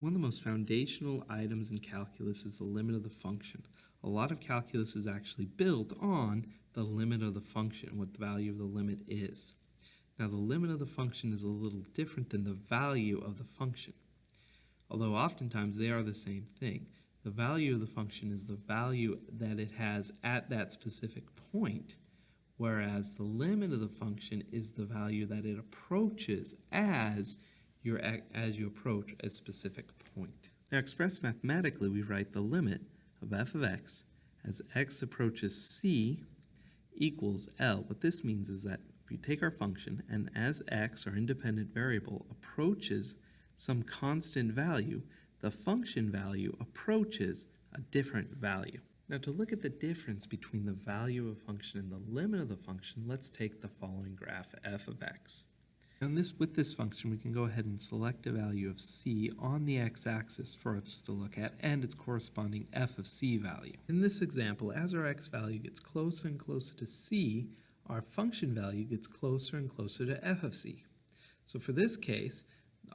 One of the most foundational items in calculus is the limit of the function. A lot of calculus is actually built on the limit of the function, what the value of the limit is. Now, the limit of the function is a little different than the value of the function, although oftentimes they are the same thing. The value of the function is the value that it has at that specific point, whereas the limit of the function is the value that it approaches as you approach a specific point. Now, expressed mathematically, we write the limit of f of x as x approaches c equals L. What this means is that if you take our function and as x, our independent variable, approaches some constant value, the function value approaches a different value. Now, to look at the difference between the value of a function and the limit of the function, let's take the following graph, f of x. And with this function, we can go ahead and select a value of c on the x-axis for us to look at and its corresponding f of c value. In this example, as our x value gets closer and closer to c, our function value gets closer and closer to f of c. So for this case,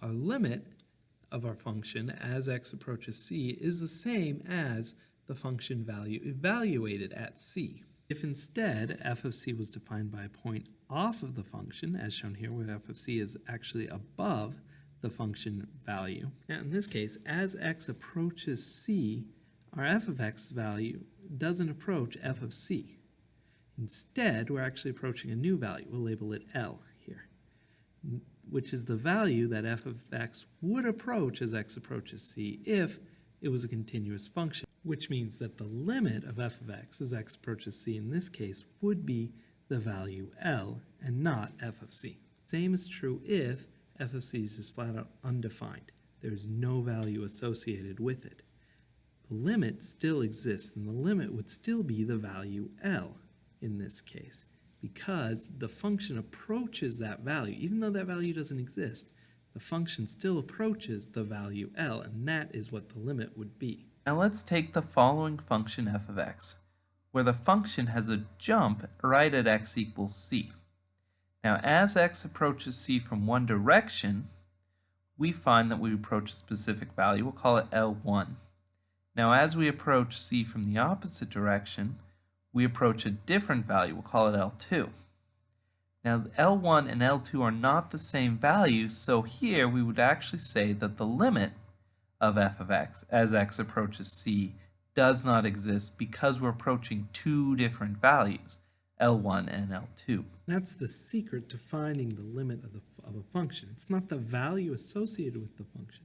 our limit of our function as x approaches c is the same as the function value evaluated at c. If instead f of c was defined by a point off of the function, as shown here where f of c is actually above the function value, now in this case, as x approaches c, our f of x value doesn't approach f of c. Instead, we're actually approaching a new value. We'll label it L here, which is the value that f of x would approach as x approaches c if it was a continuous function, which means that the limit of f of x as x approaches c in this case would be the value L and not f of c. Same is true if f of c is just flat out undefined. There's no value associated with it. The limit still exists, and the limit would still be the value L in this case, because the function approaches that value. Even though that value doesn't exist, the function still approaches the value L, and that is what the limit would be. Now let's take the following function f of x, where the function has a jump right at x equals c. Now as x approaches c from one direction, we find that we approach a specific value. We'll call it L1. Now as we approach c from the opposite direction, we approach a different value. We'll call it L2. Now L1 and L2 are not the same values, so here we would actually say that the limit of f of x as x approaches c does not exist because we're approaching two different values, L1 and L2. That's the secret to finding the limit of a function. It's not the value associated with the function.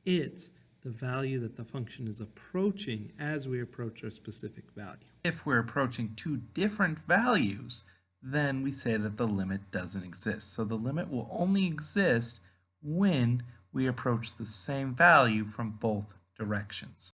It's the value that the function is approaching as we approach our specific value. If we're approaching two different values, then we say that the limit doesn't exist. So the limit will only exist when we approach the same value from both directions.